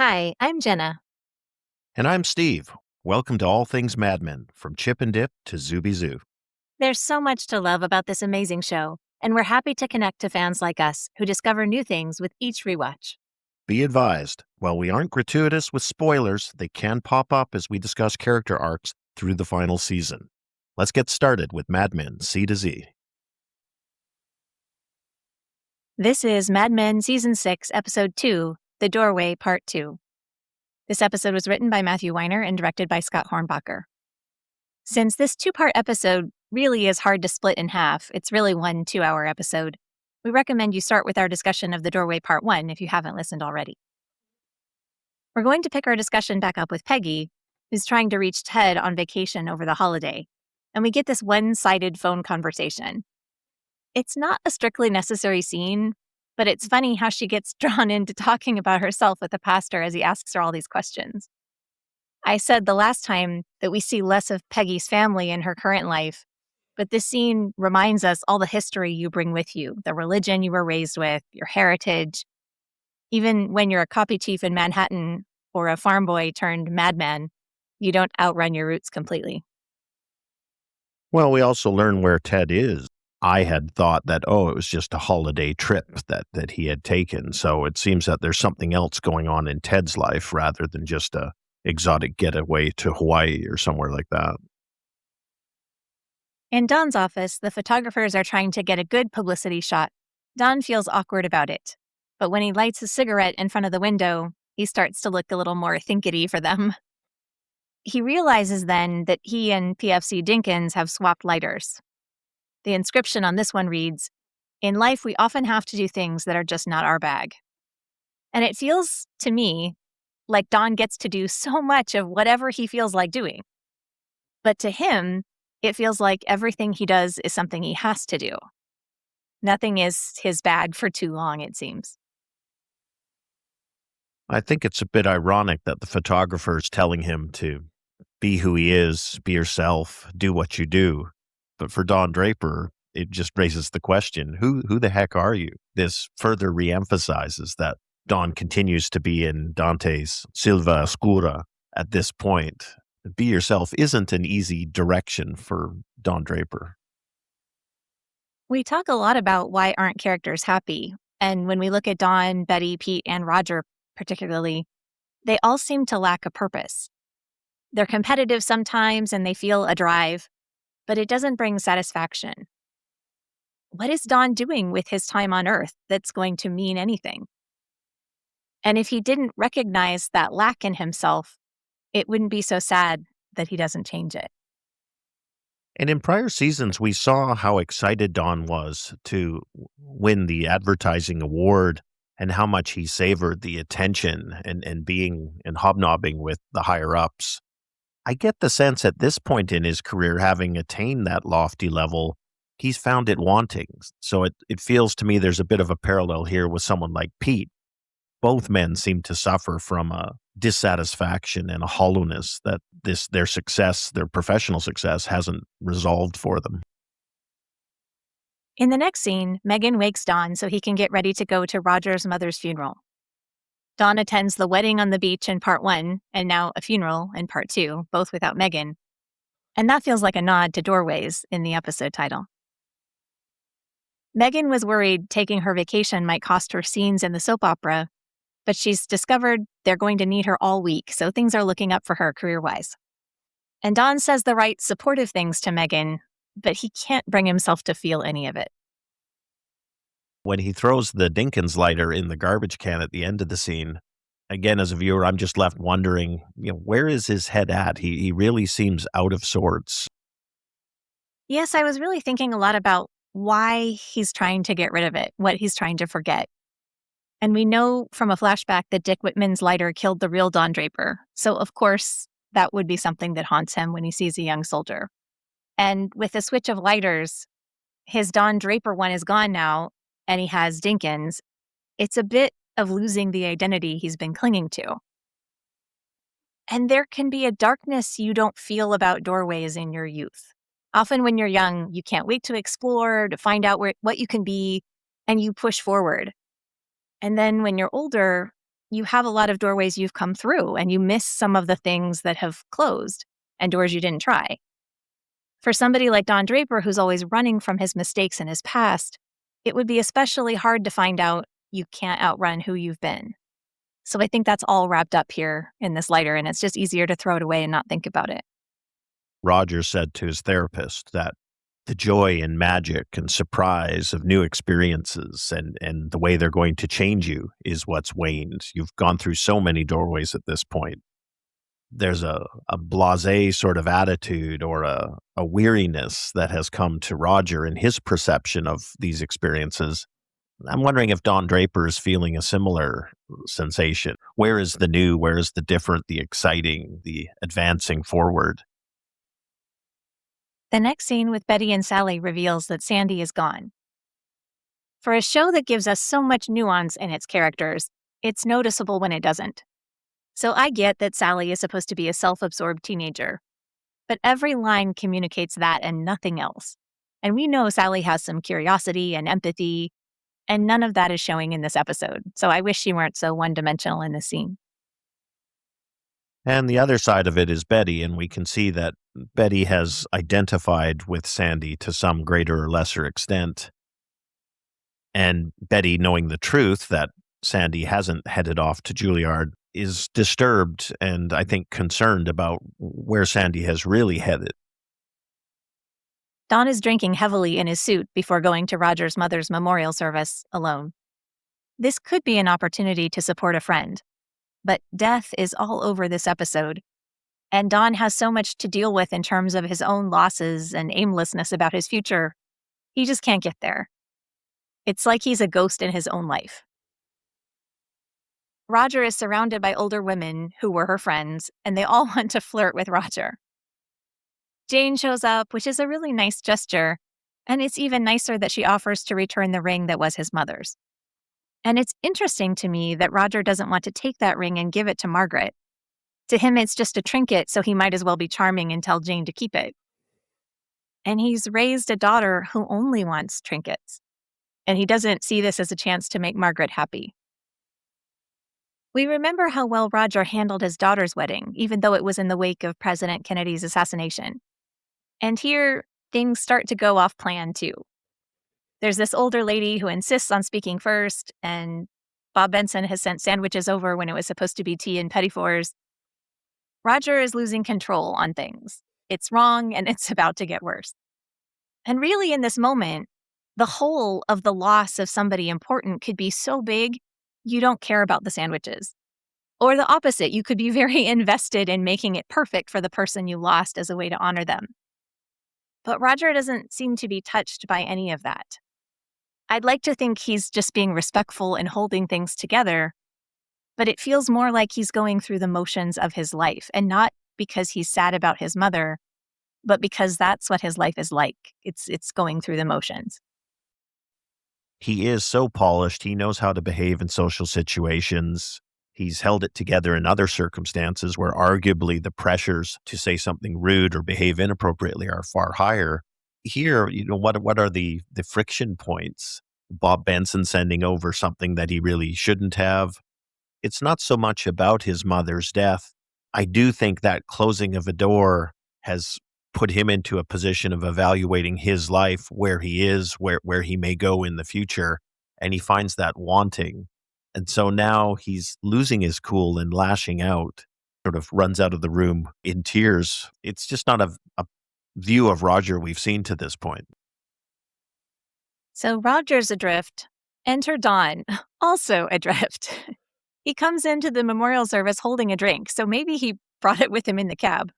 Hi, I'm Jenna. And I'm Steve. Welcome to All Things Mad Men, from Chip and Dip to Zooby Zoo. There's so much to love about this amazing show, and we're happy to connect to fans like us who discover new things with each rewatch. Be advised, while we aren't gratuitous with spoilers, they can pop up as we discuss character arcs through the final season. Let's get started with Mad Men C to Z. This is Mad Men Season 6, Episode 2, The Doorway, Part 2. This episode was written by Matthew Weiner and directed by Scott Hornbacher. Since this two-part episode really is hard to split in half, it's really one 2-hour episode, we recommend you start with our discussion of The Doorway Part 1 if you haven't listened already. We're going to pick our discussion back up with Peggy, who's trying to reach Ted on vacation over the holiday, and we get this one-sided phone conversation. It's not a strictly necessary scene, but it's funny how she gets drawn into talking about herself with the pastor as he asks her all these questions. I said the last time that we see less of Peggy's family in her current life, but this scene reminds us all the history you bring with you, the religion you were raised with, your heritage. Even when you're a copy chief in Manhattan or a farm boy turned madman, you don't outrun your roots completely. Well, we also learn where Ted is. I had thought that, it was just a holiday trip that he had taken. So it seems that there's something else going on in Ted's life rather than just a exotic getaway to Hawaii or somewhere like that. In Don's office, the photographers are trying to get a good publicity shot. Don feels awkward about it, but when he lights a cigarette in front of the window, he starts to look a little more thinkety for them. He realizes then that he and PFC Dinkins have swapped lighters. The inscription on this one reads, "In life, we often have to do things that are just not our bag." And it feels, to me, like Don gets to do so much of whatever he feels like doing. But to him, it feels like everything he does is something he has to do. Nothing is his bag for too long, it seems. I think it's a bit ironic that the photographer is telling him to be who he is, be yourself, do what you do. But for Don Draper, it just raises the question, who the heck are you? This further reemphasizes that Don continues to be in Dante's Silva Oscura at this point. Be yourself isn't an easy direction for Don Draper. We talk a lot about why aren't characters happy. And when we look at Don, Betty, Pete, and Roger particularly, they all seem to lack a purpose. They're competitive sometimes and they feel a drive, but it doesn't bring satisfaction. What is Don doing with his time on Earth that's going to mean anything? And if he didn't recognize that lack in himself, it wouldn't be so sad that he doesn't change it. And in prior seasons, we saw how excited Don was to win the advertising award and how much he savored the attention and being and hobnobbing with the higher ups. I get the sense at this point in his career, having attained that lofty level, he's found it wanting. So it feels to me there's a bit of a parallel here with someone like Pete. Both men seem to suffer from a dissatisfaction and a hollowness that their success, their professional success, hasn't resolved for them. In the next scene, Megan wakes Don so he can get ready to go to Roger's mother's funeral. Don attends the wedding on the beach in Part 1, and now a funeral in Part 2, both without Megan. And that feels like a nod to Doorways in the episode title. Megan was worried taking her vacation might cost her scenes in the soap opera, but she's discovered they're going to need her all week, so things are looking up for her career-wise. And Don says the right supportive things to Megan, but he can't bring himself to feel any of it. When he throws the Dinkins lighter in the garbage can at the end of the scene, again, as a viewer, I'm just left wondering, where is his head at? He really seems out of sorts. Yes, I was really thinking a lot about why he's trying to get rid of it, what he's trying to forget. And we know from a flashback that Dick Whitman's lighter killed the real Don Draper. So, of course, that would be something that haunts him when he sees a young soldier. And with the switch of lighters, his Don Draper one is gone now, and he has Dinkins. It's a bit of losing the identity he's been clinging to. And there can be a darkness you don't feel about Doorways in your youth. Often when you're young, you can't wait to explore, to find out what you can be, and you push forward. And then when you're older, you have a lot of doorways you've come through and you miss some of the things that have closed and doors you didn't try. For somebody like Don Draper, who's always running from his mistakes in his past, it would be especially hard to find out you can't outrun who you've been. So I think that's all wrapped up here in this lighter, and it's just easier to throw it away and not think about it. Roger said to his therapist that the joy and magic and surprise of new experiences and the way they're going to change you is what's waned. You've gone through so many doorways at this point. There's a blasé sort of attitude or a weariness that has come to Roger in his perception of these experiences. I'm wondering if Don Draper is feeling a similar sensation. Where is the new? Where is the different, the exciting, the advancing forward? The next scene with Betty and Sally reveals that Sandy is gone. For a show that gives us so much nuance in its characters, it's noticeable when it doesn't. So I get that Sally is supposed to be a self-absorbed teenager, but every line communicates that and nothing else. And we know Sally has some curiosity and empathy, and none of that is showing in this episode. So I wish she weren't so one-dimensional in this scene. And the other side of it is Betty, and we can see that Betty has identified with Sandy to some greater or lesser extent. And Betty, knowing the truth that Sandy hasn't headed off to Juilliard, is disturbed and I think concerned about where Sandy has really headed. Don is drinking heavily in his suit before going to Roger's mother's memorial service alone. This could be an opportunity to support a friend, but death is all over this episode, and Don has so much to deal with in terms of his own losses and aimlessness about his future, he just can't get there. It's like he's a ghost in his own life. Roger is surrounded by older women who were her friends, and they all want to flirt with Roger. Jane shows up, which is a really nice gesture, and it's even nicer that she offers to return the ring that was his mother's. And it's interesting to me that Roger doesn't want to take that ring and give it to Margaret. To him, it's just a trinket, so he might as well be charming and tell Jane to keep it. And he's raised a daughter who only wants trinkets, and he doesn't see this as a chance to make Margaret happy. We remember how well Roger handled his daughter's wedding, even though it was in the wake of President Kennedy's assassination. And here, things start to go off plan, too. There's this older lady who insists on speaking first, and Bob Benson has sent sandwiches over when it was supposed to be tea and petit fours. Roger is losing control on things. It's wrong, and it's about to get worse. And really, in this moment, the whole of the loss of somebody important could be so big, you don't care about the sandwiches. Or the opposite, you could be very invested in making it perfect for the person you lost as a way to honor them. But Roger doesn't seem to be touched by any of that. I'd like to think he's just being respectful and holding things together, but it feels more like he's going through the motions of his life, and not because he's sad about his mother, but because that's what his life is like. It's going through the motions. He is so polished. He knows how to behave in social situations. He's held it together in other circumstances where arguably the pressures to say something rude or behave inappropriately are far higher. Here, what are the friction points? Bob Benson sending over something that he really shouldn't have. It's not so much about his mother's death. I do think that closing of a door has put him into a position of evaluating his life, where he is, where he may go in the future, and he finds that wanting. And so now he's losing his cool and lashing out, sort of runs out of the room in tears. It's just not a view of Roger we've seen to this point. So Roger's adrift. Enter Don, also adrift. He comes into the memorial service holding a drink, so maybe he brought it with him in the cab.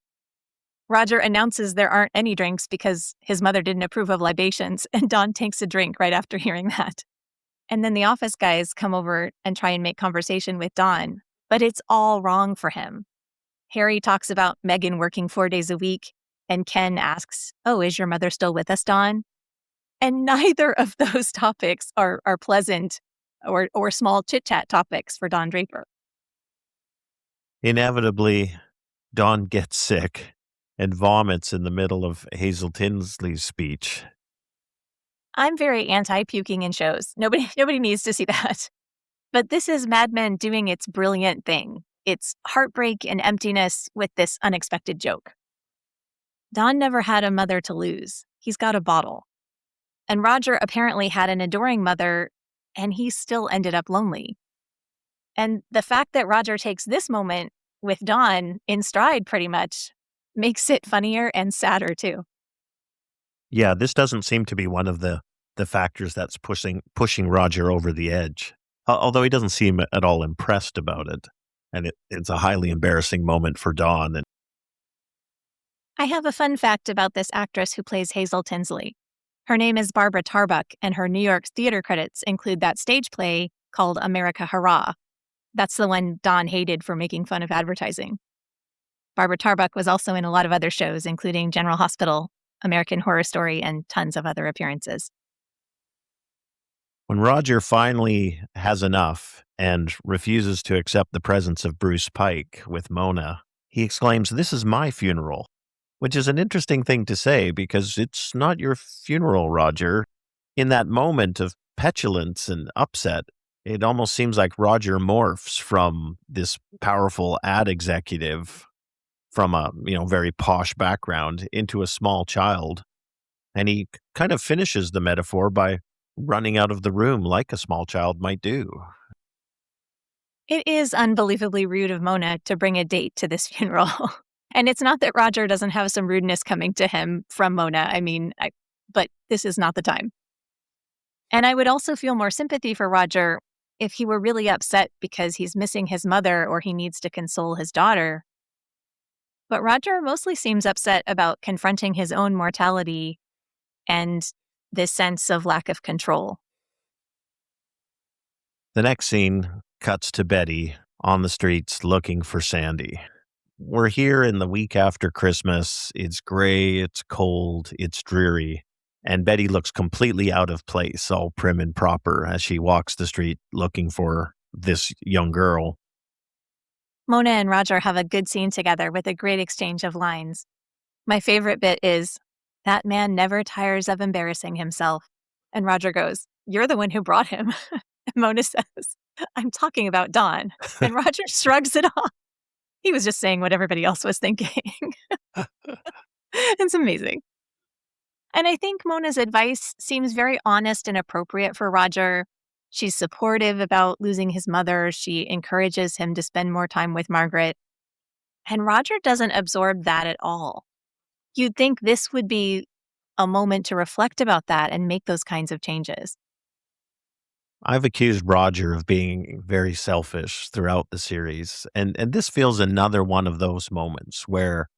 Roger announces there aren't any drinks because his mother didn't approve of libations, and Don takes a drink right after hearing that. And then the office guys come over and try and make conversation with Don, but it's all wrong for him. Harry talks about Megan working 4 days a week, and Ken asks, "Oh, is your mother still with us, Don?" And neither of those topics are pleasant or small chit-chat topics for Don Draper. Inevitably, Don gets sick and vomits in the middle of Hazel Tinsley's speech. I'm very anti-puking in shows. Nobody needs to see that. But this is Mad Men doing its brilliant thing. It's heartbreak and emptiness with this unexpected joke. Don never had a mother to lose. He's got a bottle. And Roger apparently had an adoring mother, and he still ended up lonely. And the fact that Roger takes this moment with Don in stride pretty much makes it funnier and sadder too. Yeah, this doesn't seem to be one of the factors that's pushing Roger over the edge. Although he doesn't seem at all impressed about it. And it's a highly embarrassing moment for Dawn. And I have a fun fact about this actress who plays Hazel Tinsley. Her name is Barbara Tarbuck, and her New York theater credits include that stage play called America Hurrah. That's the one Don hated for making fun of advertising. Barbara Tarbuck was also in a lot of other shows, including General Hospital, American Horror Story, and tons of other appearances. when Roger finally has enough and refuses to accept the presence of Bruce Pike with Mona, he exclaims, "This is my funeral," which is an interesting thing to say because it's not your funeral, Roger. In that moment of petulance and upset, it almost seems like Roger morphs from this powerful ad executive from a very posh background into a small child. And he kind of finishes the metaphor by running out of the room like a small child might do. It is unbelievably rude of Mona to bring a date to this funeral. And it's not that Roger doesn't have some rudeness coming to him from Mona. But this is not the time. And I would also feel more sympathy for Roger if he were really upset because he's missing his mother or he needs to console his daughter. But Roger mostly seems upset about confronting his own mortality and this sense of lack of control. The next scene cuts to Betty on the streets looking for Sandy. We're here in the week after Christmas. It's gray, it's cold, it's dreary. And Betty looks completely out of place, all prim and proper, as she walks the street looking for this young girl. Mona and Roger have a good scene together with a great exchange of lines. My favorite bit is, "That man never tires of embarrassing himself." And Roger goes, "You're the one who brought him." And Mona says, "I'm talking about Don." And Roger shrugs it off. He was just saying what everybody else was thinking. It's amazing. And I think Mona's advice seems very honest and appropriate for Roger. She's supportive about losing his mother. She encourages him to spend more time with Margaret. And Roger doesn't absorb that at all. You'd think this would be a moment to reflect about that and make those kinds of changes. I've accused Roger of being very selfish throughout the series, and this feels another one of those moments where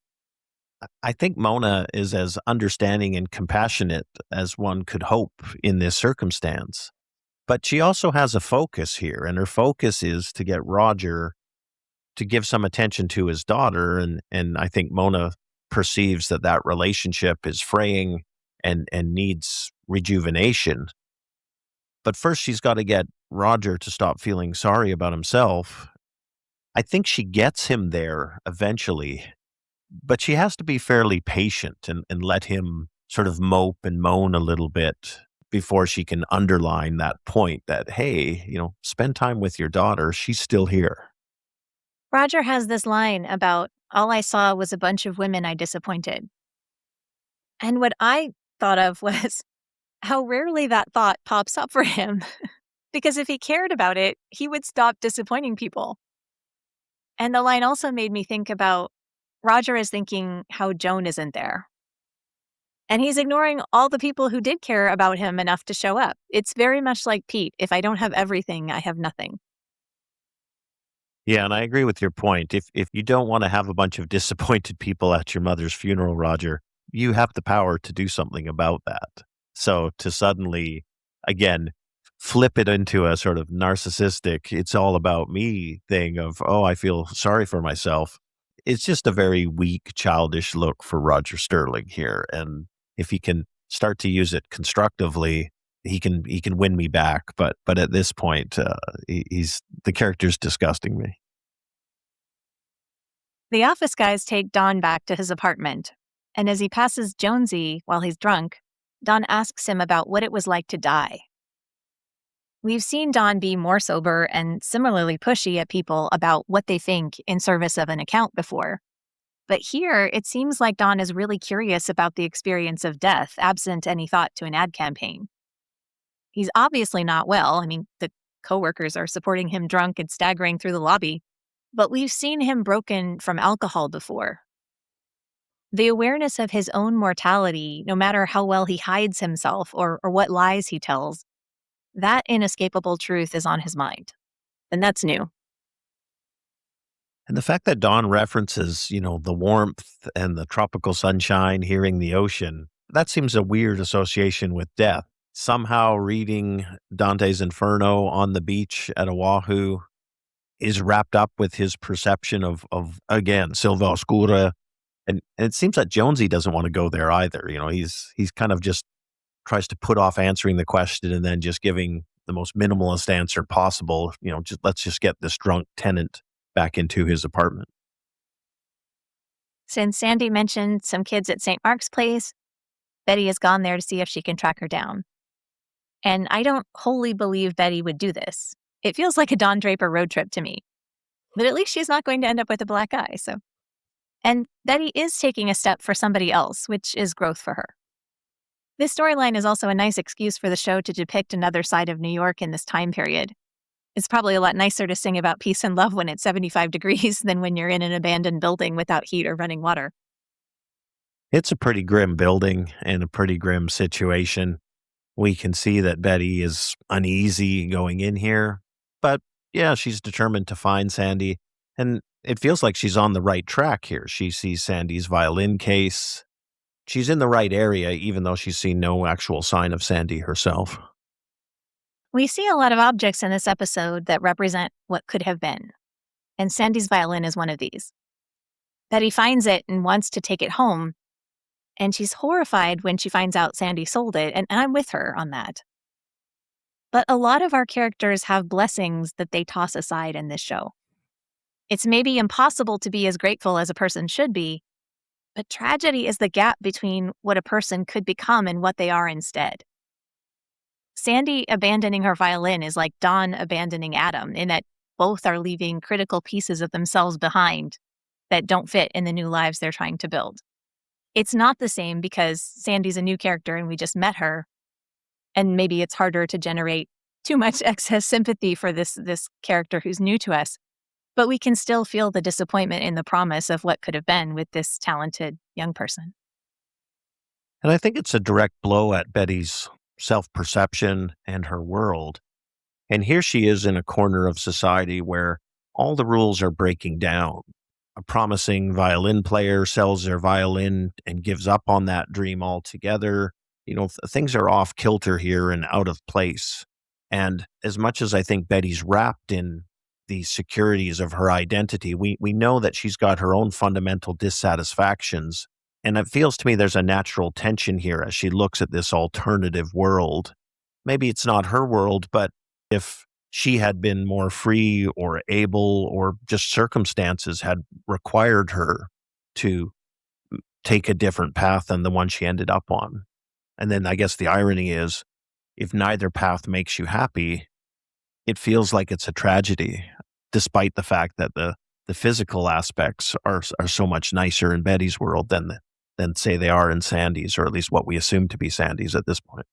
I think Mona is as understanding and compassionate as one could hope in this circumstance. But she also has a focus here, and her focus is to get Roger to give some attention to his daughter, and I think Mona perceives that relationship is fraying and needs rejuvenation. But first, she's got to get Roger to stop feeling sorry about himself. I think she gets him there eventually, but she has to be fairly patient and let him sort of mope and moan a little bit before she can underline that point that, hey, spend time with your daughter. She's still here. Roger has this line about, "All I saw was a bunch of women I disappointed." And what I thought of was how rarely that thought pops up for him. Because if he cared about it, he would stop disappointing people. And the line also made me think about Roger is thinking how Joan isn't there. And he's ignoring all the people who did care about him enough to show up. It's very much like Pete. If I don't have everything, I have nothing. Yeah, and I agree with your point. If you don't want to have a bunch of disappointed people at your mother's funeral, Roger, you have the power to do something about that. So to suddenly, again, flip it into a sort of narcissistic, it's all about me thing of, oh, I feel sorry for myself. It's just a very weak, childish look for Roger Sterling here. And if he can start to use it constructively, he can win me back. But at this point, he's the character's disgusting me. The office guys take Don back to his apartment. And as he passes Jonesy while he's drunk, Don asks him about what it was like to die. We've seen Dawn be more sober and similarly pushy at people about what they think in service of an account before. But here, it seems like Dawn is really curious about the experience of death, absent any thought to an ad campaign. He's obviously not well. I mean, the coworkers are supporting him drunk and staggering through the lobby, but we've seen him broken from alcohol before. The awareness of his own mortality, no matter how well he hides himself or what lies he tells, that inescapable truth is on his mind. And that's new. And the fact that Dawn references, the warmth and the tropical sunshine, hearing the ocean, that seems a weird association with death. Somehow reading Dante's Inferno on the beach at Oahu is wrapped up with his perception of again, Silva Oscura. And it seems that Jonesy doesn't want to go there either. He's kind of just tries to put off answering the question and then just giving the most minimalist answer possible. Let's just get this drunk tenant back into his apartment. Since Sandy mentioned some kids at St. Mark's Place, Betty has gone there to see if she can track her down. And I don't wholly believe Betty would do this. It feels like a Don Draper road trip to me. But at least she's not going to end up with a black eye, so. And Betty is taking a step for somebody else, which is growth for her. This storyline is also a nice excuse for the show to depict another side of New York in this time period. It's probably a lot nicer to sing about peace and love when it's 75 degrees than when you're in an abandoned building without heat or running water. It's a pretty grim building and a pretty grim situation. We can see that Betty is uneasy going in here, but yeah, she's determined to find Sandy, and it feels like she's on the right track here. She sees Sandy's violin case. She's in the right area, even though she's seen no actual sign of Sandy herself. We see a lot of objects in this episode that represent what could have been, and Sandy's violin is one of these. Betty finds it and wants to take it home, and she's horrified when she finds out Sandy sold it, and I'm with her on that. But a lot of our characters have blessings that they toss aside in this show. It's maybe impossible to be as grateful as a person should be, but tragedy is the gap between what a person could become and what they are instead. Sandy abandoning her violin is like Dawn abandoning Adam, in that both are leaving critical pieces of themselves behind that don't fit in the new lives they're trying to build. It's not the same because Sandy's a new character and we just met her, and maybe it's harder to generate too much excess sympathy for this character who's new to us, but we can still feel the disappointment in the promise of what could have been with this talented young person. And I think it's a direct blow at Betty's self-perception and her world. And here she is in a corner of society where all the rules are breaking down. A promising violin player sells their violin and gives up on that dream altogether. Things are off kilter here and out of place. And as much as I think Betty's wrapped in the securities of her identity, we know that she's got her own fundamental dissatisfactions. And it feels to me there's a natural tension here as she looks at this alternative world. Maybe it's not her world, but if she had been more free or able, or just circumstances had required her to take a different path than the one she ended up on. And then I guess the irony is, if neither path makes you happy, it feels like it's a tragedy, despite the fact that the physical aspects are so much nicer in Betty's world than say they are in Sandy's, or at least what we assume to be Sandy's at this point.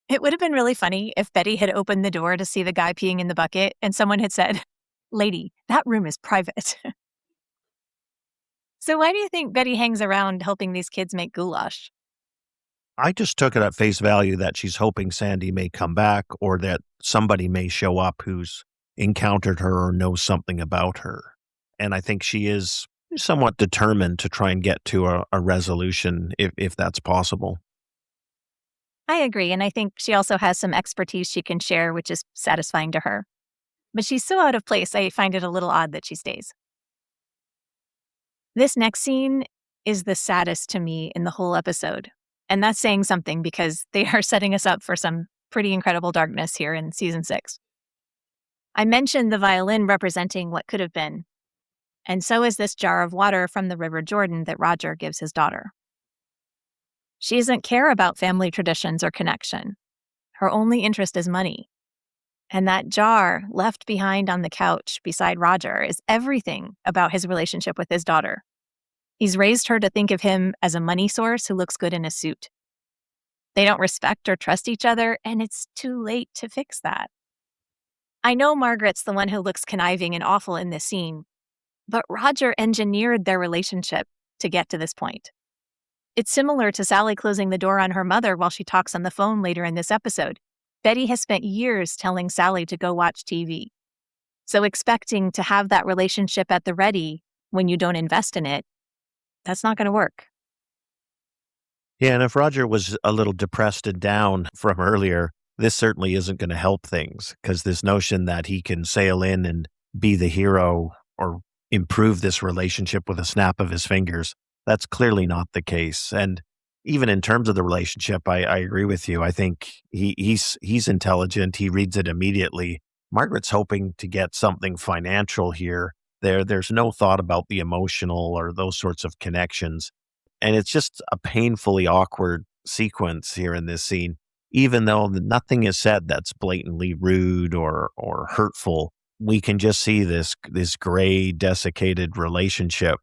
It would have been really funny if Betty had opened the door to see the guy peeing in the bucket and someone had said, "Lady, that room is private." So why do you think Betty hangs around helping these kids make goulash? I just took it at face value that she's hoping Sandy may come back, or that somebody may show up who's encountered her or knows something about her. And I think she is somewhat determined to try and get to a resolution if that's possible. I agree, and I think she also has some expertise she can share, which is satisfying to her. But she's so out of place, I find it a little odd that she stays. This next scene is the saddest to me in the whole episode. And that's saying something because they are setting us up for some pretty incredible darkness here in season 6. I mentioned the violin representing what could have been. And so is this jar of water from the River Jordan that Roger gives his daughter. She doesn't care about family traditions or connection. Her only interest is money. And that jar left behind on the couch beside Roger is everything about his relationship with his daughter. He's raised her to think of him as a money source who looks good in a suit. They don't respect or trust each other, and it's too late to fix that. I know Margaret's the one who looks conniving and awful in this scene, but Roger engineered their relationship to get to this point. It's similar to Sally closing the door on her mother while she talks on the phone later in this episode. Betty has spent years telling Sally to go watch TV. So expecting to have that relationship at the ready when you don't invest in it, that's not going to work. Yeah, and if Roger was a little depressed and down from earlier, this certainly isn't going to help things, because this notion that he can sail in and be the hero or improve this relationship with a snap of his fingers, that's clearly not the case. And even in terms of the relationship, I agree with you. I think he's intelligent. He reads it immediately. Margaret's hoping to get something financial here. There's no thought about the emotional or those sorts of connections. And it's just a painfully awkward sequence here in this scene, even though nothing is said that's blatantly rude or hurtful. We can just see this gray, desiccated relationship.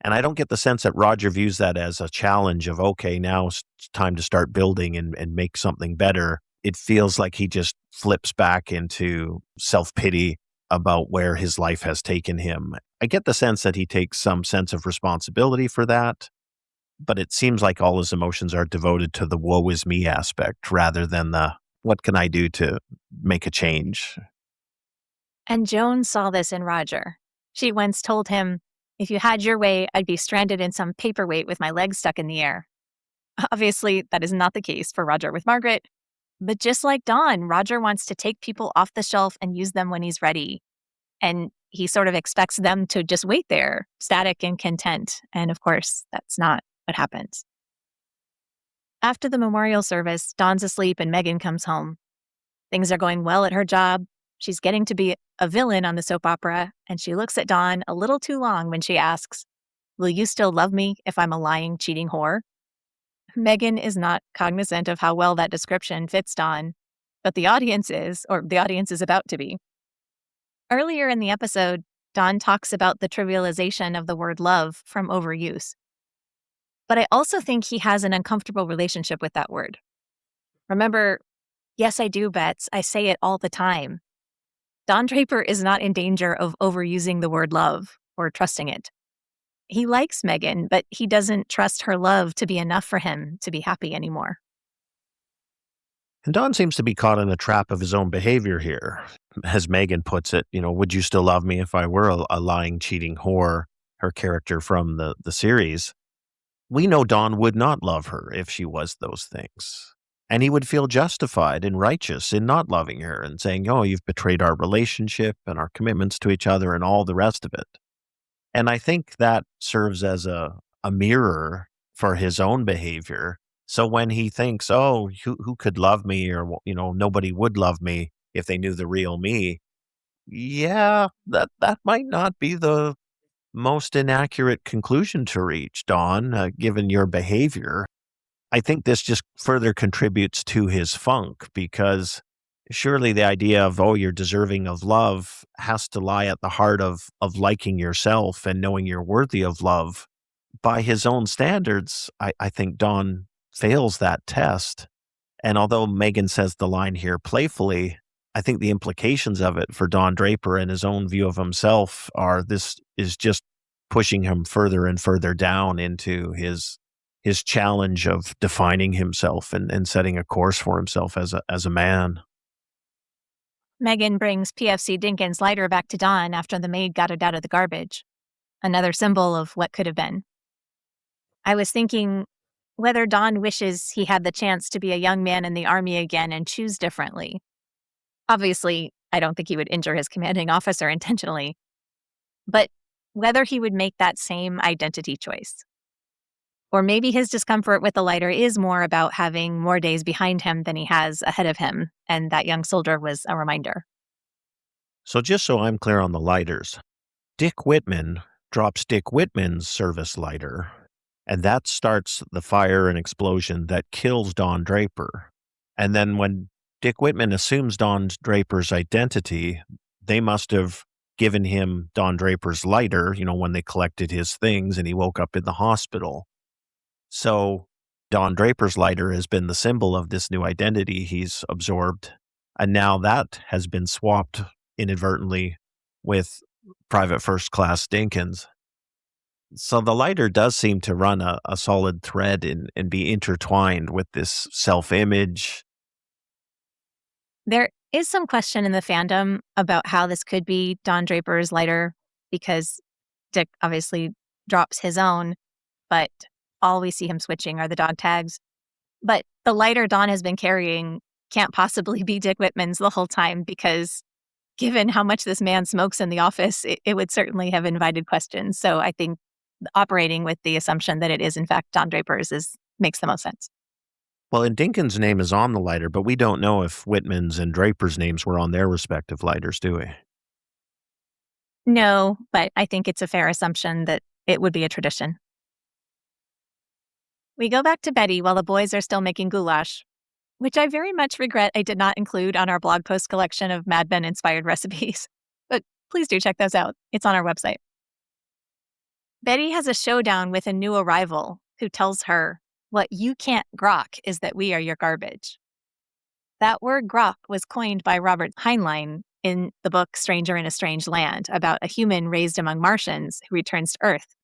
And I don't get the sense that Roger views that as a challenge of, okay, now it's time to start building and make something better. It feels like he just flips back into self-pity about where his life has taken him. I get the sense that he takes some sense of responsibility for that, but it seems like all his emotions are devoted to the woe is me aspect rather than the what can I do to make a change. And Joan saw this in Roger. She once told him, "If you had your way, I'd be stranded in some paperweight with my legs stuck in the air." Obviously, that is not the case for Roger with Margaret. But just like Dawn, Roger wants to take people off the shelf and use them when he's ready. And he sort of expects them to just wait there, static and content. And of course, that's not what happens. After the memorial service, Dawn's asleep and Megan comes home. Things are going well at her job. She's getting to be a villain on the soap opera, and she looks at Dawn a little too long when she asks, "Will you still love me if I'm a lying, cheating whore?" Megan is not cognizant of how well that description fits Dawn, but the audience is, or the audience is about to be. Earlier in the episode, Dawn talks about the trivialization of the word love from overuse. But I also think he has an uncomfortable relationship with that word. Remember, yes, I do, Bets. I say it all the time. Don Draper is not in danger of overusing the word love or trusting it. He likes Megan, but he doesn't trust her love to be enough for him to be happy anymore. And Don seems to be caught in a trap of his own behavior here. As Megan puts it, would you still love me if I were a lying, cheating whore, her character from the series? We know Don would not love her if she was those things. And he would feel justified and righteous in not loving her and saying, oh, you've betrayed our relationship and our commitments to each other and all the rest of it. And I think that serves as a mirror for his own behavior. So when he thinks, oh, who could love me, or, nobody would love me if they knew the real me. Yeah, that might not be the most inaccurate conclusion to reach, Don, given your behavior. I think this just further contributes to his funk, because surely the idea of, oh, you're deserving of love has to lie at the heart of liking yourself and knowing you're worthy of love. By his own standards, I think Don fails that test. And although Megan says the line here playfully, I think the implications of it for Don Draper and his own view of himself are this is just pushing him further and further down into his challenge of defining himself and setting a course for himself as a man. Megan brings PFC Dinkins' lighter back to Dawn after the maid got it out of the garbage. Another symbol of what could have been. I was thinking whether Don wishes he had the chance to be a young man in the Army again and choose differently. Obviously, I don't think he would injure his commanding officer intentionally, but whether he would make that same identity choice. Or maybe his discomfort with the lighter is more about having more days behind him than he has ahead of him, and that young soldier was a reminder. So just so I'm clear on the lighters, Dick Whitman drops Dick Whitman's service lighter, and that starts the fire and explosion that kills Don Draper. And then when Dick Whitman assumes Don Draper's identity. They must have given him Don Draper's lighter, when they collected his things and he woke up in the hospital. So Don Draper's lighter has been the symbol of this new identity he's absorbed. And now that has been swapped inadvertently with Private First Class Dinkins. So the lighter does seem to run a solid thread and be intertwined with this self-image. There is some question in the fandom about how this could be Don Draper's lighter, because Dick obviously drops his own, but all we see him switching are the dog tags. But the lighter Don has been carrying can't possibly be Dick Whitman's the whole time, because given how much this man smokes in the office, it would certainly have invited questions. So I think operating with the assumption that it is in fact Don Draper's makes the most sense. Well, and Dinkins' name is on the lighter, but we don't know if Whitman's and Draper's names were on their respective lighters, do we? No, but I think it's a fair assumption that it would be a tradition. We go back to Betty while the boys are still making goulash, which I very much regret I did not include on our blog post collection of Mad Men-inspired recipes. But please do check those out. It's on our website. Betty has a showdown with a new arrival who tells her, "What you can't grok is that we are your garbage." That word grok was coined by Robert Heinlein in the book Stranger in a Strange Land, about a human raised among Martians who returns to Earth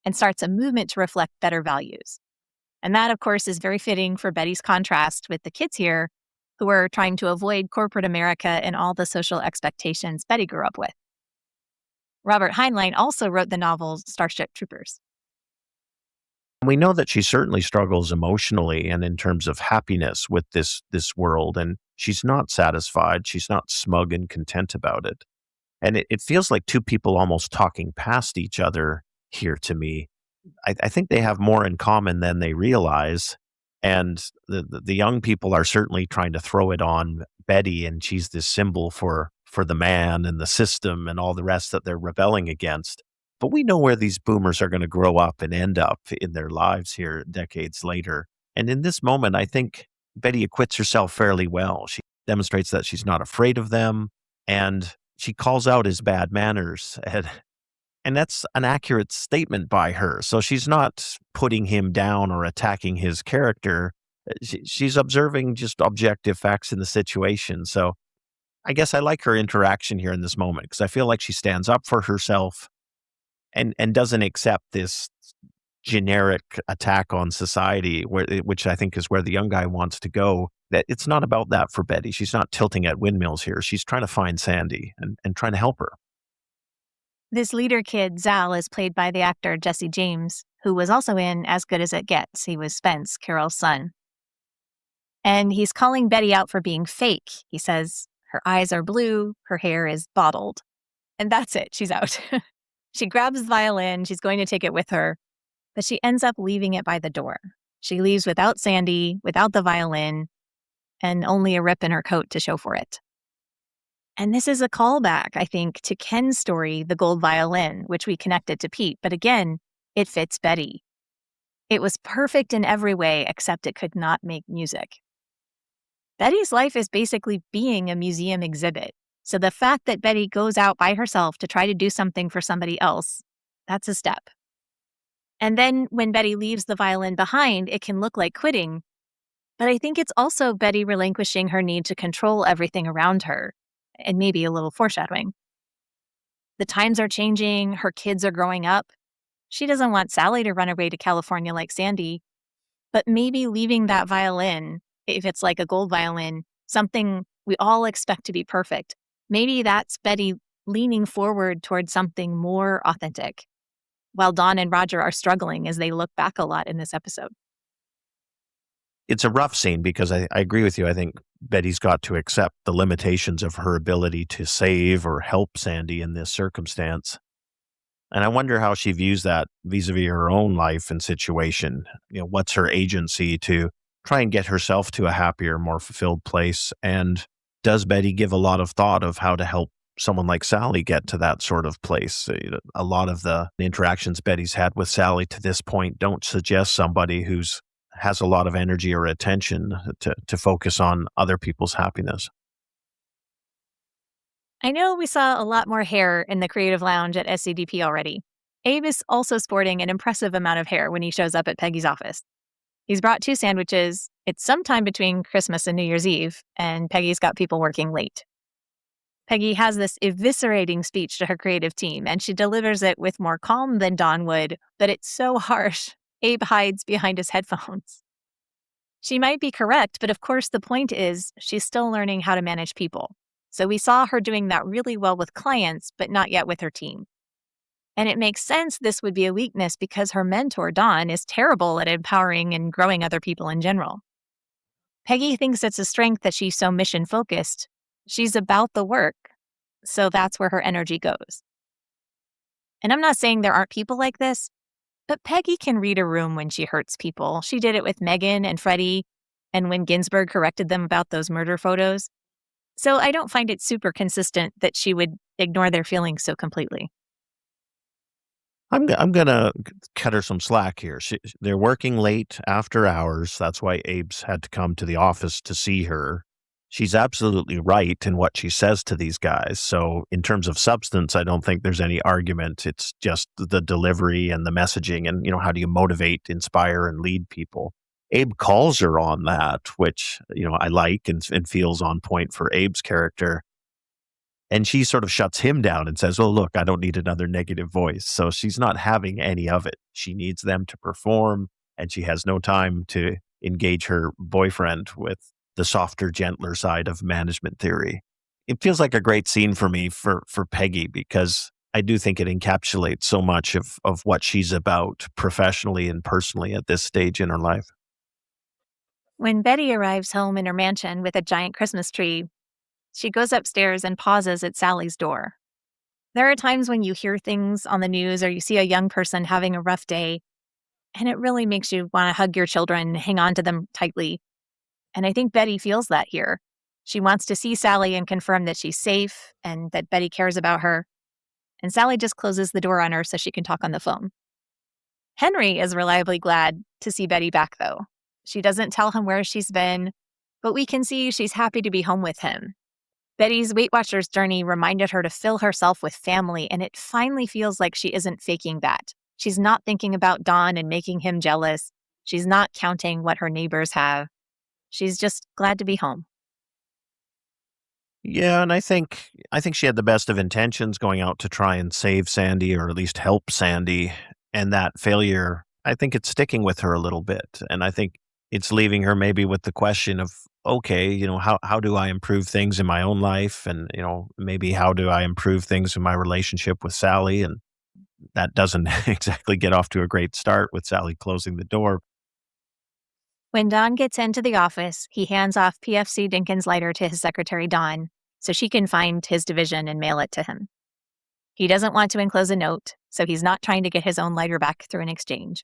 and starts a movement to reflect better values. And that, of course, is very fitting for Betty's contrast with the kids here, who are trying to avoid corporate America and all the social expectations Betty grew up with. Robert Heinlein also wrote the novel Starship Troopers. We know that she certainly struggles emotionally and in terms of happiness with this world, and she's not satisfied. She's not smug and content about it. And it feels like two people almost talking past each other here to me. I think they have more in common than they realize. And the young people are certainly trying to throw it on Betty, and she's this symbol for the man and the system and all the rest that they're rebelling against. But we know where these boomers are going to grow up and end up in their lives here decades later. And in this moment, I think Betty acquits herself fairly well. She demonstrates that she's not afraid of them, and she calls out his bad manners. And that's an accurate statement by her. So she's not putting him down or attacking his character. She's observing just objective facts in the situation. So I guess I like her interaction here in this moment, because I feel like she stands up for herself and doesn't accept this generic attack on society, which I think is where the young guy wants to go. That it's not about that for Betty. She's not tilting at windmills here. She's trying to find Sandy and trying to help her. This leader kid, Zal, is played by the actor Jesse James, who was also in As Good as It Gets. He was Spence, Carol's son. And he's calling Betty out for being fake. He says her eyes are blue, her hair is bottled. And that's it. She's out. She grabs the violin. She's going to take it with her, but she ends up leaving it by the door. She leaves without Sandy, without the violin, and only a rip in her coat to show for it. And this is a callback, I think, to Ken's story, The Gold Violin, which we connected to Pete. But again, it fits Betty. It was perfect in every way, except it could not make music. Betty's life is basically being a museum exhibit. So the fact that Betty goes out by herself to try to do something for somebody else, that's a step. And then when Betty leaves the violin behind, it can look like quitting. But I think it's also Betty relinquishing her need to control everything around her, and maybe a little foreshadowing. The times are changing. Her kids are growing up. She doesn't want Sally to run away to California like Sandy, but maybe leaving that violin, if it's like a gold violin, something we all expect to be perfect, maybe that's Betty leaning forward towards something more authentic, while Dawn and Roger are struggling as they look back a lot in this episode. It's a rough scene because I agree with you. I think Betty's got to accept the limitations of her ability to save or help Sandy in this circumstance. And I wonder how she views that vis-a-vis her own life and situation. What's her agency to try and get herself to a happier, more fulfilled place? And does Betty give a lot of thought of how to help someone like Sally get to that sort of place? A lot of the interactions Betty's had with Sally to this point don't suggest somebody who's has a lot of energy or attention to focus on other people's happiness. I know we saw a lot more hair in the creative lounge at SCDP already. Abe is also sporting an impressive amount of hair when he shows up at Peggy's office. He's brought 2 sandwiches. It's sometime between Christmas and New Year's Eve, and Peggy's got people working late. Peggy has this eviscerating speech to her creative team, and she delivers it with more calm than Dawn would, but it's so harsh. Abe hides behind his headphones. She might be correct, but of course the point is she's still learning how to manage people. So we saw her doing that really well with clients, but not yet with her team. And it makes sense this would be a weakness because her mentor, Dawn, is terrible at empowering and growing other people in general. Peggy thinks it's a strength that she's so mission-focused. She's about the work, so that's where her energy goes. And I'm not saying there aren't people like this, but Peggy can read a room when she hurts people. She did it with Megan and Freddie, and when Ginsburg corrected them about those murder photos. So I don't find it super consistent that she would ignore their feelings so completely. I'm gonna cut her some slack here. They're working late after hours. That's why Abe's had to come to the office to see her. She's absolutely right in what she says to these guys. So in terms of substance, I don't think there's any argument. It's just the delivery and the messaging and, how do you motivate, inspire, and lead people? Abe calls her on that, which, I like and feels on point for Abe's character. And she sort of shuts him down and says, "Oh, look, I don't need another negative voice." So she's not having any of it. She needs them to perform, and she has no time to engage her boyfriend with the softer, gentler side of management theory. It feels like a great scene for me for Peggy because I do think it encapsulates so much of what she's about professionally and personally at this stage in her life. When Betty arrives home in her mansion with a giant Christmas tree, she goes upstairs and pauses at Sally's door. There are times when you hear things on the news or you see a young person having a rough day, and it really makes you want to hug your children and hang on to them tightly. And I think Betty feels that here. She wants to see Sally and confirm that she's safe and that Betty cares about her. And Sally just closes the door on her so she can talk on the phone. Henry is reliably glad to see Betty back, though. She doesn't tell him where she's been, but we can see she's happy to be home with him. Betty's Weight Watchers journey reminded her to fill herself with family, and it finally feels like she isn't faking that. She's not thinking about Don and making him jealous. She's not counting what her neighbors have. She's just glad to be home. Yeah, and I think she had the best of intentions going out to try and save Sandy or at least help Sandy. And that failure, I think it's sticking with her a little bit. And I think it's leaving her maybe with the question of, okay, how do I improve things in my own life? And, maybe how do I improve things in my relationship with Sally? And that doesn't exactly get off to a great start with Sally closing the door. When Don gets into the office, he hands off PFC Dinkins' lighter to his secretary, Dawn, so she can find his division and mail it to him. He doesn't want to enclose a note, so he's not trying to get his own lighter back through an exchange.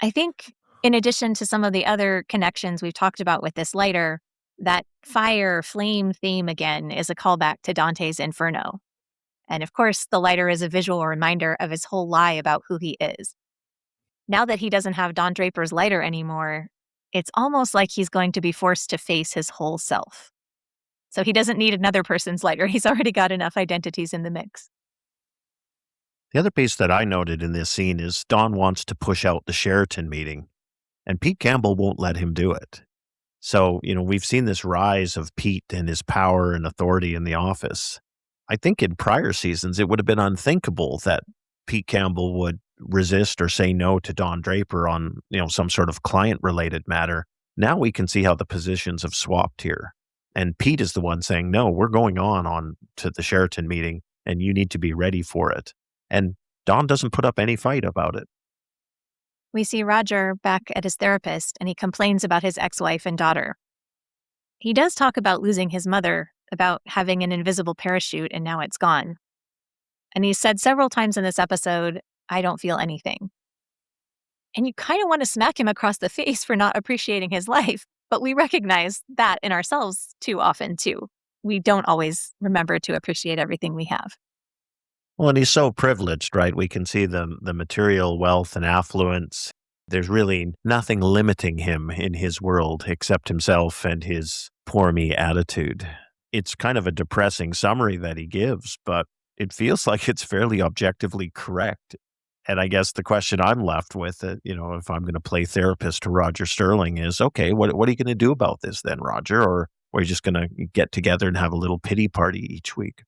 I think, in addition to some of the other connections we've talked about with this lighter, that fire flame theme again is a callback to Dante's Inferno. And of course, the lighter is a visual reminder of his whole lie about who he is. Now that he doesn't have Don Draper's lighter anymore, it's almost like he's going to be forced to face his whole self. So he doesn't need another person's lighter. He's already got enough identities in the mix. The other piece that I noted in this scene is Don wants to push out the Sheraton meeting, and Pete Campbell won't let him do it. So, we've seen this rise of Pete and his power and authority in the office. I think in prior seasons, it would have been unthinkable that Pete Campbell would resist or say no to Don Draper on, some sort of client-related matter. Now we can see how the positions have swapped here. And Pete is the one saying, no, we're going on to the Sheraton meeting, and you need to be ready for it. And Don doesn't put up any fight about it. We see Roger back at his therapist, and he complains about his ex-wife and daughter. He does talk about losing his mother, about having an invisible parachute, and now it's gone. And he's said several times in this episode, I don't feel anything. And you kind of want to smack him across the face for not appreciating his life, but we recognize that in ourselves too often, too. We don't always remember to appreciate everything we have. Well, and he's so privileged, right? We can see the material wealth and affluence. There's really nothing limiting him in his world except himself and his poor me attitude. It's kind of a depressing summary that he gives, but it feels like it's fairly objectively correct. And I guess the question I'm left with, if I'm going to play therapist to Roger Sterling is, okay, what are you going to do about this then, Roger? Or are you just going to get together and have a little pity party each week?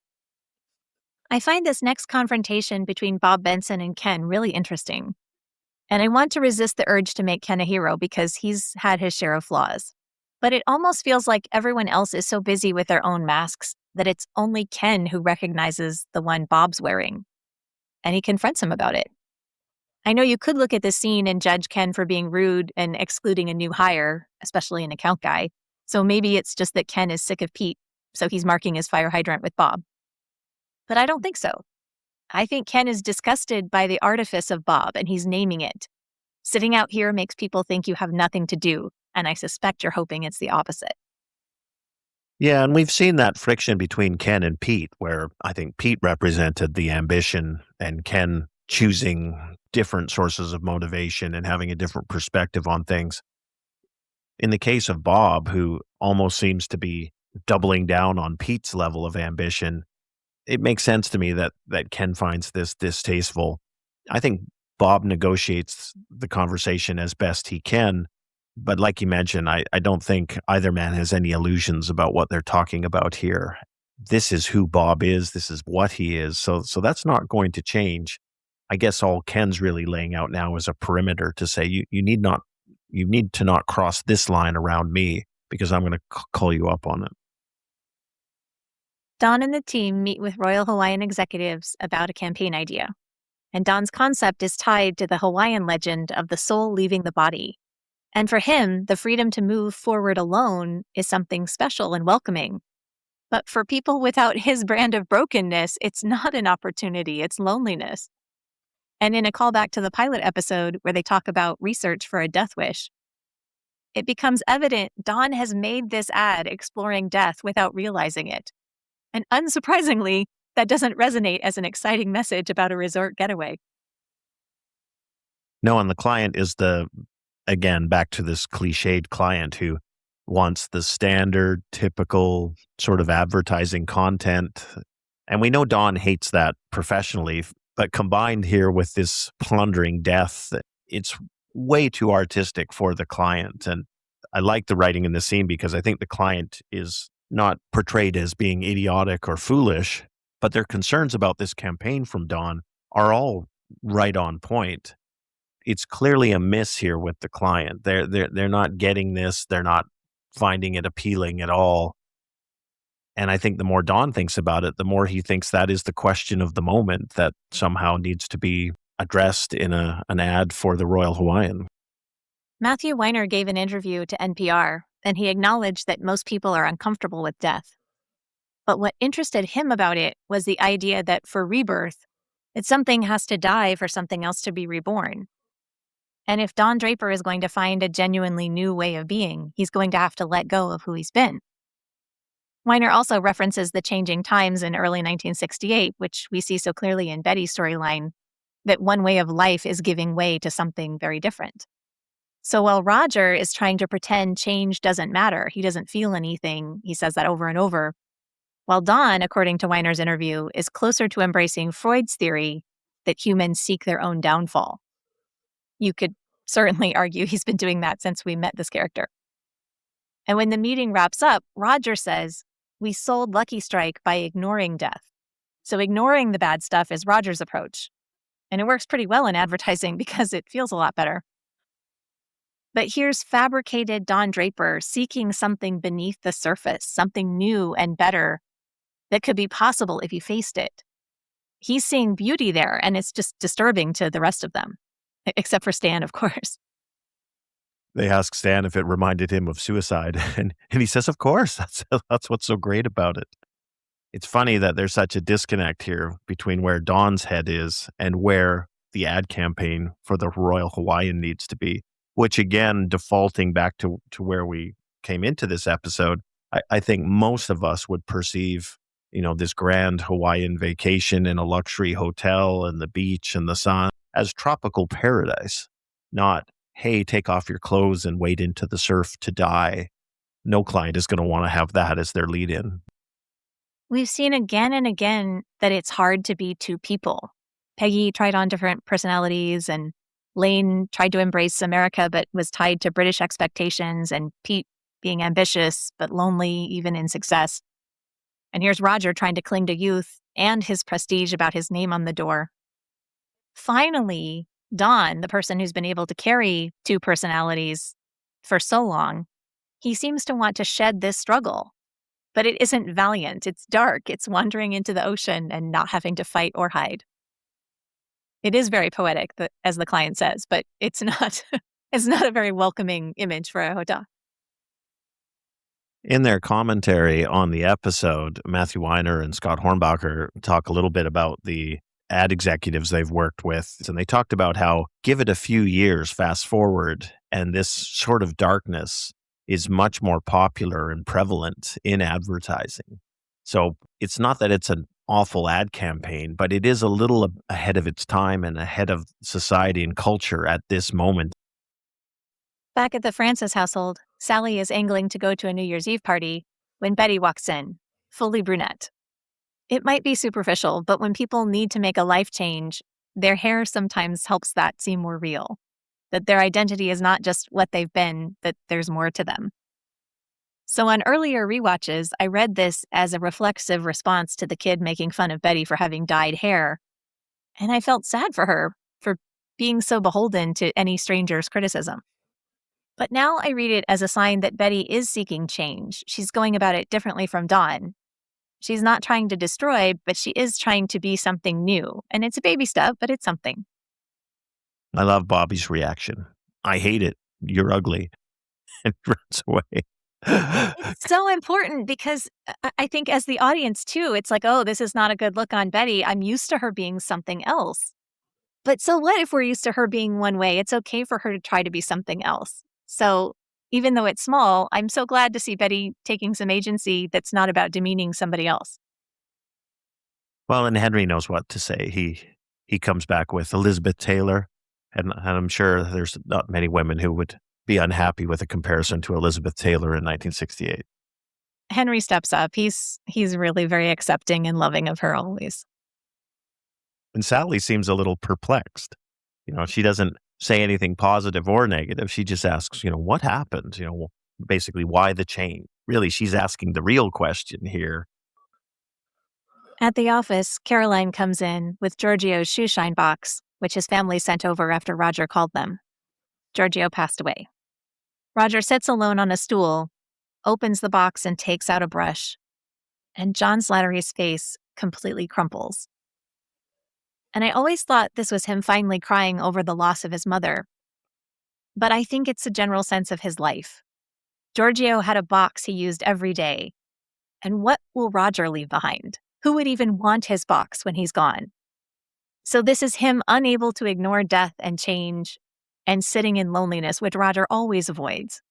I find this next confrontation between Bob Benson and Ken really interesting. And I want to resist the urge to make Ken a hero because he's had his share of flaws. But it almost feels like everyone else is so busy with their own masks that it's only Ken who recognizes the one Bob's wearing. And he confronts him about it. I know you could look at this scene and judge Ken for being rude and excluding a new hire, especially an account guy. So maybe it's just that Ken is sick of Pete, so he's marking his fire hydrant with Bob. But I don't think so. I think Ken is disgusted by the artifice of Bob, and he's naming it. Sitting out here makes people think you have nothing to do, and I suspect you're hoping it's the opposite. Yeah, and we've seen that friction between Ken and Pete, where I think Pete represented the ambition and Ken choosing different sources of motivation and having a different perspective on things. In the case of Bob, who almost seems to be doubling down on Pete's level of ambition, it makes sense to me that Ken finds this distasteful. I think Bob negotiates the conversation as best he can, but like you mentioned, I don't think either man has any illusions about what they're talking about here. This is who Bob is. This is what he is. So that's not going to change. I guess all Ken's really laying out now is a perimeter to say you need to not cross this line around me because I'm going to call you up on it. Don and the team meet with Royal Hawaiian executives about a campaign idea. And Don's concept is tied to the Hawaiian legend of the soul leaving the body. And for him, the freedom to move forward alone is something special and welcoming. But for people without his brand of brokenness, it's not an opportunity, it's loneliness. And in a callback to the pilot episode where they talk about research for a death wish, it becomes evident Don has made this ad exploring death without realizing it. And unsurprisingly, that doesn't resonate as an exciting message about a resort getaway. No, and the client is again, back to this cliched client who wants the standard, typical sort of advertising content. And we know Don hates that professionally, but combined here with this plundering death, it's way too artistic for the client. And I like the writing in the scene because I think the client is not portrayed as being idiotic or foolish, but their concerns about this campaign from Don are all right on point. It's clearly a miss here with the client. They're not getting this. They're not finding it appealing at all. And I think the more Don thinks about it, the more he thinks that is the question of the moment that somehow needs to be addressed in an ad for the Royal Hawaiian. Matthew Weiner gave an interview to NPR, and he acknowledged that most people are uncomfortable with death. But what interested him about it was the idea that for rebirth, that something has to die for something else to be reborn. And if Don Draper is going to find a genuinely new way of being, he's going to have to let go of who he's been. Weiner also references the changing times in early 1968, which we see so clearly in Betty's storyline, that one way of life is giving way to something very different. So while Roger is trying to pretend change doesn't matter, he doesn't feel anything, he says that over and over, while Don, according to Weiner's interview, is closer to embracing Freud's theory that humans seek their own downfall. You could certainly argue he's been doing that since we met this character. And when the meeting wraps up, Roger says, "We sold Lucky Strike by ignoring death." So ignoring the bad stuff is Roger's approach. And it works pretty well in advertising because it feels a lot better. But here's fabricated Don Draper seeking something beneath the surface, something new and better that could be possible if he faced it. He's seeing beauty there, and it's just disturbing to the rest of them, except for Stan, of course. They ask Stan if it reminded him of suicide, and he says, of course, that's what's so great about it. It's funny that there's such a disconnect here between where Don's head is and where the ad campaign for the Royal Hawaiian needs to be, which again, defaulting back to where we came into this episode, I think most of us would perceive, this grand Hawaiian vacation in a luxury hotel and the beach and the sun as tropical paradise, not, hey, take off your clothes and wade into the surf to die. No client is going to want to have that as their lead in. We've seen again and again that it's hard to be two people. Peggy tried on different personalities, and Lane tried to embrace America but was tied to British expectations, and Pete being ambitious but lonely even in success. And here's Roger trying to cling to youth and his prestige about his name on the door. Finally, Don, the person who's been able to carry two personalities for so long, he seems to want to shed this struggle. But it isn't valiant. It's dark. It's wandering into the ocean and not having to fight or hide. It is very poetic, as the client says, but it's not it's not a very welcoming image for a Hoda. In their commentary on the episode, Matthew Weiner and Scott Hornbacher talk a little bit about the ad executives they've worked with. And they talked about how, give it a few years, fast forward, and this sort of darkness is much more popular and prevalent in advertising. So it's not that it's an awful ad campaign, but it is a little ahead of its time and ahead of society and culture at this moment. Back at the Francis household, Sally is angling to go to a New Year's Eve party when Betty walks in, fully brunette. It might be superficial, but when people need to make a life change, their hair sometimes helps that seem more real. That their identity is not just what they've been, that there's more to them. So on earlier rewatches, I read this as a reflexive response to the kid making fun of Betty for having dyed hair. And I felt sad for her for being so beholden to any stranger's criticism. But now I read it as a sign that Betty is seeking change. She's going about it differently from Dawn. She's not trying to destroy, but she is trying to be something new. And it's a baby step, but it's something. I love Bobby's reaction. I hate it. You're ugly. And runs away. It's so important because I think as the audience too, it's like, oh, this is not a good look on Betty. I'm used to her being something else. But so what if we're used to her being one way? It's okay for her to try to be something else. So even though it's small, I'm so glad to see Betty taking some agency that's not about demeaning somebody else. Well, and Henry knows what to say. He comes back with Elizabeth Taylor, and I'm sure there's not many women who would be unhappy with a comparison to Elizabeth Taylor in 1968. Henry steps up. He's really very accepting and loving of her always. And Sally seems a little perplexed. She doesn't say anything positive or negative. She just asks, what happened? Basically, why the change? Really, she's asking the real question here. At the office, Caroline comes in with Giorgio's shoe shine box, which his family sent over after Roger called them. Giorgio passed away. Roger sits alone on a stool, opens the box and takes out a brush, and John Slattery's face completely crumples. And I always thought this was him finally crying over the loss of his mother. But I think it's a general sense of his life. Giorgio had a box he used every day. And what will Roger leave behind? Who would even want his box when he's gone? So this is him unable to ignore death and change and sitting in loneliness, which Roger always avoids.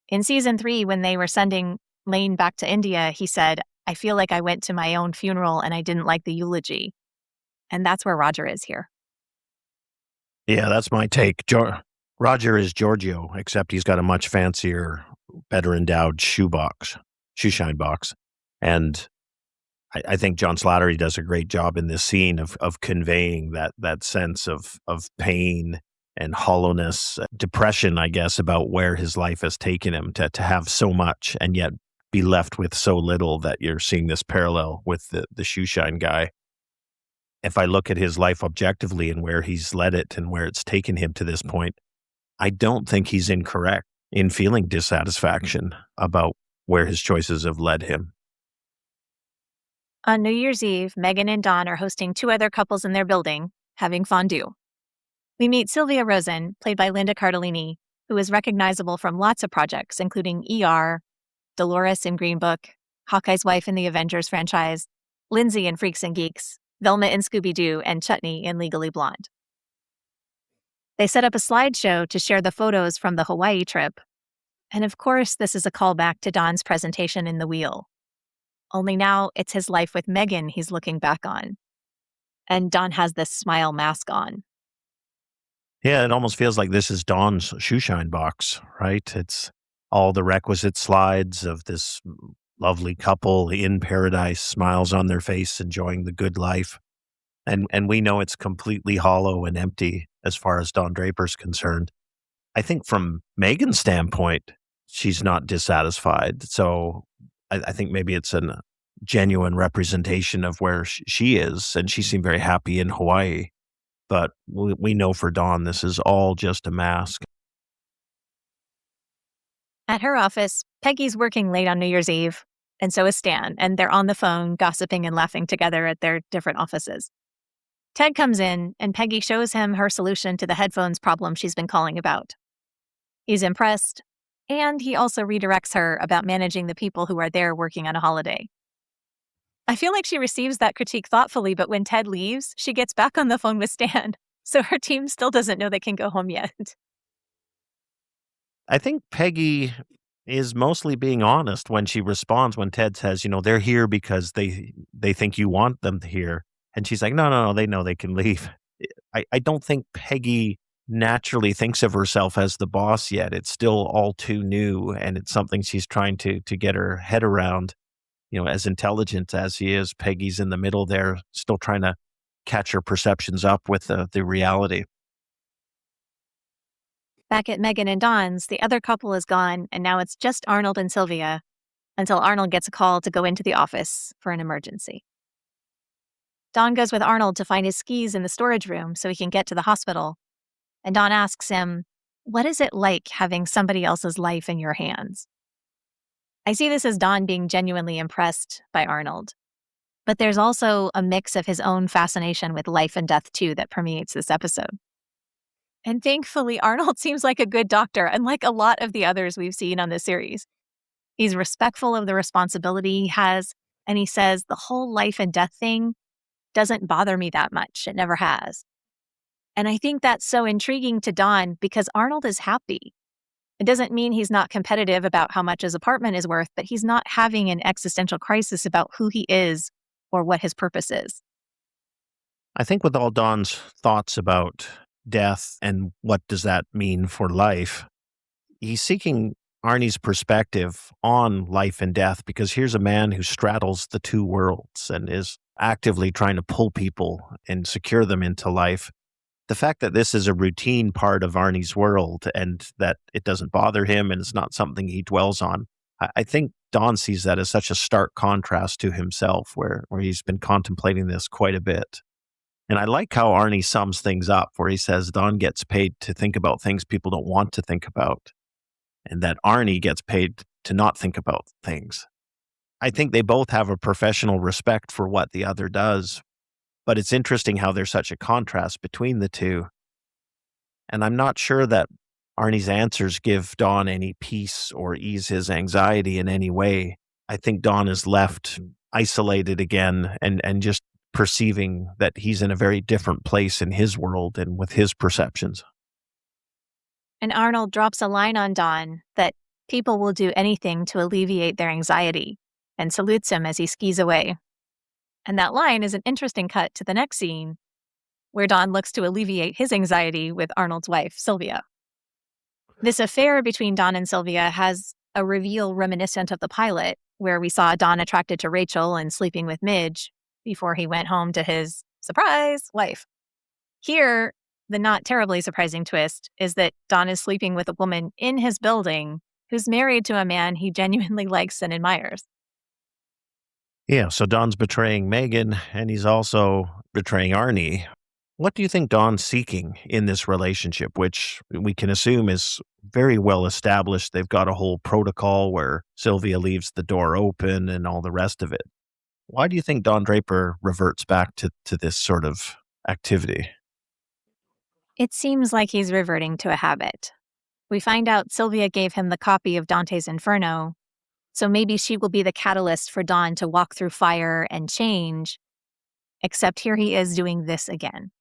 In season 3, when they were sending Lane back to India, he said, I feel like I went to my own funeral and I didn't like the eulogy. And that's where Roger is here. Yeah, that's my take. Roger is Giorgio, except he's got a much fancier, better endowed shoe shine box. And I think John Slattery does a great job in this scene of conveying that sense of pain and hollowness, depression, I guess, about where his life has taken him to have so much and yet be left with so little, that you're seeing this parallel with the shoe shine guy. If I look at his life objectively and where he's led it and where it's taken him to this point, I don't think he's incorrect in feeling dissatisfaction about where his choices have led him. On New Year's Eve, Megan and Don are hosting 2 other couples in their building, having fondue. We meet Sylvia Rosen, played by Linda Cardellini, who is recognizable from lots of projects, including ER, Dolores in Green Book, Hawkeye's wife in the Avengers franchise, Lindsay in Freaks and Geeks, Velma in Scooby-Doo, and Chutney in Legally Blonde. They set up a slideshow to share the photos from the Hawaii trip. And of course, this is a callback to Don's presentation in The Wheel. Only now it's his life with Megan he's looking back on. And Don has this smile mask on. Yeah, it almost feels like this is Dawn's shoeshine box, right? It's all the requisite slides of this lovely couple in paradise, smiles on their face, enjoying the good life. And we know it's completely hollow and empty as far as Don Draper's concerned. I think from Megan's standpoint, she's not dissatisfied. So I think maybe it's a genuine representation of where she is, and she seemed very happy in Hawaii. But we know for Dawn, this is all just a mask. At her office, Peggy's working late on New Year's Eve, and so is Stan, and they're on the phone gossiping and laughing together at their different offices. Ted comes in, and Peggy shows him her solution to the headphones problem she's been calling about. He's impressed, and he also redirects her about managing the people who are there working on a holiday. I feel like she receives that critique thoughtfully, but when Ted leaves, she gets back on the phone with Stan, so her team still doesn't know they can go home yet. I think Peggy is mostly being honest when she responds when Ted says, they're here because they think you want them here. And she's like, no, no, no, they know they can leave. I don't think Peggy naturally thinks of herself as the boss yet. It's still all too new, and it's something she's trying to get her head around. As intelligent as he is, Peggy's in the middle there, still trying to catch her perceptions up with the reality. Back at Megan and Dawn's, the other couple is gone, and now it's just Arnold and Sylvia, until Arnold gets a call to go into the office for an emergency. Dawn goes with Arnold to find his skis in the storage room so he can get to the hospital, and Dawn asks him, "What is it like having somebody else's life in your hands?" I see this as Dawn being genuinely impressed by Arnold, but there's also a mix of his own fascination with life and death too that permeates this episode. And thankfully, Arnold seems like a good doctor, unlike a lot of the others we've seen on this series. He's respectful of the responsibility he has, and he says the whole life and death thing doesn't bother me that much. It never has. And I think that's so intriguing to Dawn because Arnold is happy. It doesn't mean he's not competitive about how much his apartment is worth, but he's not having an existential crisis about who he is or what his purpose is. I think with all Dawn's thoughts about death and what does that mean for life, he's seeking Arnie's perspective on life and death, because here's a man who straddles the two worlds and is actively trying to pull people and secure them into life. The fact that this is a routine part of Arnie's world and that it doesn't bother him and it's not something he dwells on, I think Dawn sees that as such a stark contrast to himself, where he's been contemplating this quite a bit. And I like how Arnie sums things up, where he says Dawn gets paid to think about things people don't want to think about, and that Arnie gets paid to not think about things. I think they both have a professional respect for what the other does, but it's interesting how there's such a contrast between the two. And I'm not sure that Arnie's answers give Dawn any peace or ease his anxiety in any way. I think Dawn is left isolated again and just perceiving that he's in a very different place in his world and with his perceptions. And Arnold drops a line on Dawn that people will do anything to alleviate their anxiety and salutes him as he skis away. And that line is an interesting cut to the next scene, where Dawn looks to alleviate his anxiety with Arnold's wife, Sylvia. This affair between Dawn and Sylvia has a reveal reminiscent of the pilot, where we saw Dawn attracted to Rachel and sleeping with Midge before he went home to his, surprise, wife. Here, the not terribly surprising twist is that Dawn is sleeping with a woman in his building who's married to a man he genuinely likes and admires. Yeah, so Dawn's betraying Megan, and he's also betraying Arnie. What do you think Dawn's seeking in this relationship, which we can assume is very well established? They've got a whole protocol where Sylvia leaves the door open and all the rest of it. Why do you think Don Draper reverts back to this sort of activity? It seems like he's reverting to a habit. We find out Sylvia gave him the copy of Dante's Inferno, so maybe she will be the catalyst for Dawn to walk through fire and change, except here he is doing this again.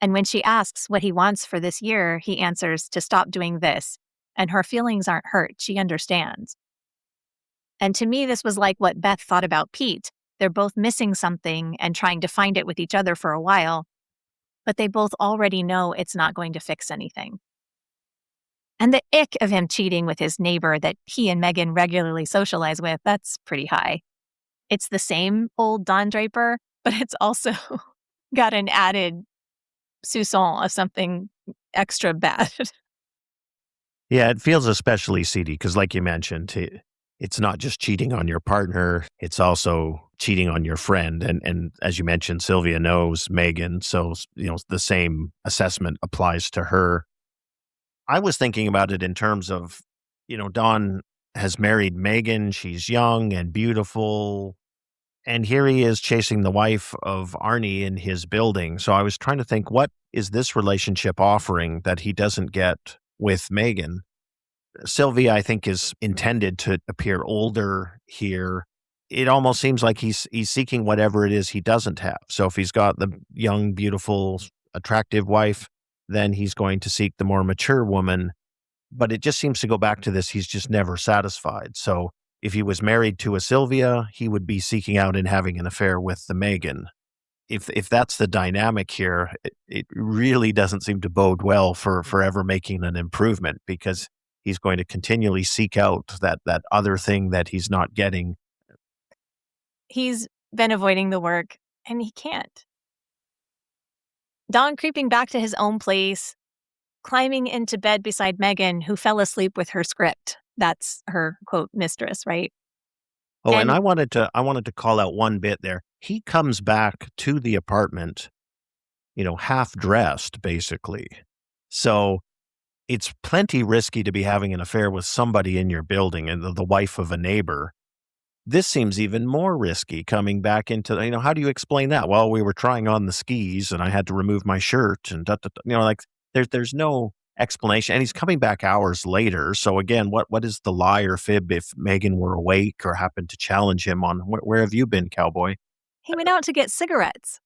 And when she asks what he wants for this year, he answers to stop doing this, and her feelings aren't hurt. She understands. And to me, this was like what Beth thought about Pete. They're both missing something and trying to find it with each other for a while, but they both already know it's not going to fix anything. And the ick of him cheating with his neighbor that he and Megan regularly socialize with, that's pretty high. It's the same old Don Draper, but it's also got an added soupçon of something extra bad. Yeah, it feels especially seedy because, like you mentioned, it's not just cheating on your partner, it's also cheating on your friend. And as you mentioned, Sylvia knows Megan, so the same assessment applies to her. I was thinking about it in terms of, Don has married Megan. She's young and beautiful. And here he is chasing the wife of Arnie in his building. So I was trying to think, what is this relationship offering that he doesn't get with Megan? Sylvia, I think, is intended to appear older here. It almost seems like he's seeking whatever it is he doesn't have. So if he's got the young, beautiful, attractive wife, then he's going to seek the more mature woman. But it just seems to go back to this. He's just never satisfied. So if he was married to a Sylvia, he would be seeking out and having an affair with the Megan. If that's the dynamic here, it really doesn't seem to bode well for ever making an improvement, because he's going to continually seek out that other thing that he's not getting. He's been avoiding the work, and he can't. Don creeping back to his own place, climbing into bed beside Megan, who fell asleep with her script. That's her, quote, mistress, right? Oh, and I wanted to call out one bit there. He comes back to the apartment, half dressed, basically. So it's plenty risky to be having an affair with somebody in your building and the wife of a neighbor. This seems even more risky, coming back into, how do you explain that? Well, we were trying on the skis and I had to remove my shirt and, like there's no explanation. And he's coming back hours later. So again, what is the lie or fib if Megan were awake or happened to challenge him on, where have you been, cowboy? He went out to get cigarettes.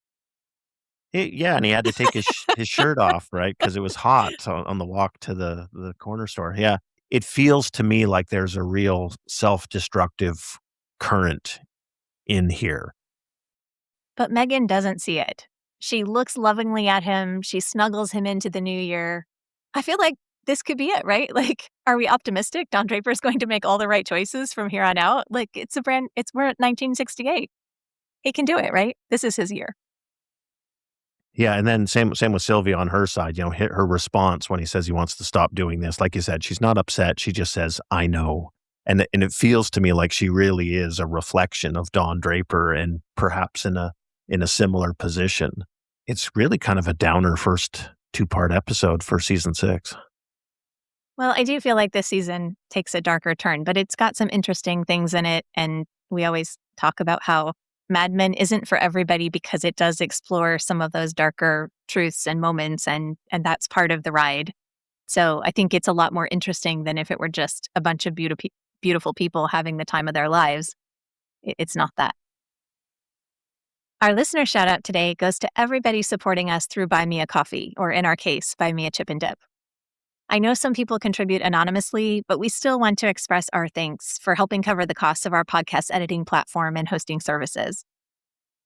Yeah, and he had to take his shirt off, right? Because it was hot on the walk to the corner store. Yeah, it feels to me like there's a real self-destructive current in here. But Megan doesn't see it. She looks lovingly at him. She snuggles him into the new year. I feel like this could be it, right? Like, are we optimistic? Don Draper's going to make all the right choices from here on out? Like, we're at 1968. He can do it, right? This is his year. Yeah, and then same with Sylvia on her side. Her response when he says he wants to stop doing this, like you said, she's not upset. She just says, "I know," and it feels to me like she really is a reflection of Don Draper, and perhaps in a similar position. It's really kind of a downer first 2-part episode for season 6. Well, I do feel like this season takes a darker turn, but it's got some interesting things in it, and we always talk about how Mad Men isn't for everybody because it does explore some of those darker truths and moments, and that's part of the ride. So I think it's a lot more interesting than if it were just a bunch of beautiful people having the time of their lives. It's not that. Our listener shout out today goes to everybody supporting us through Buy Me a Coffee, or in our case, Buy Me a Chip and Dip. I know some people contribute anonymously, but we still want to express our thanks for helping cover the costs of our podcast editing platform and hosting services.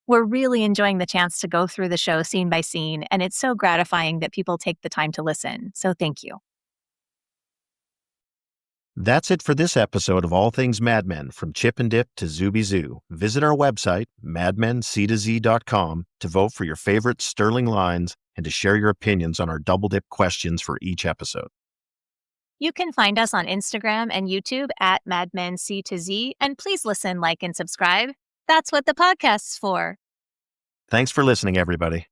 We're really enjoying the chance to go through the show scene by scene, and it's so gratifying that people take the time to listen. So thank you. That's it for this episode of All Things Mad Men, from Chip and Dip to Zooby Zoo. Visit our website, madmenctozee.com, to vote for your favorite sterling lines and to share your opinions on our double dip questions for each episode. You can find us on Instagram and YouTube at madmenctozee, and please listen, like, and subscribe. That's what the podcast's for. Thanks for listening, everybody.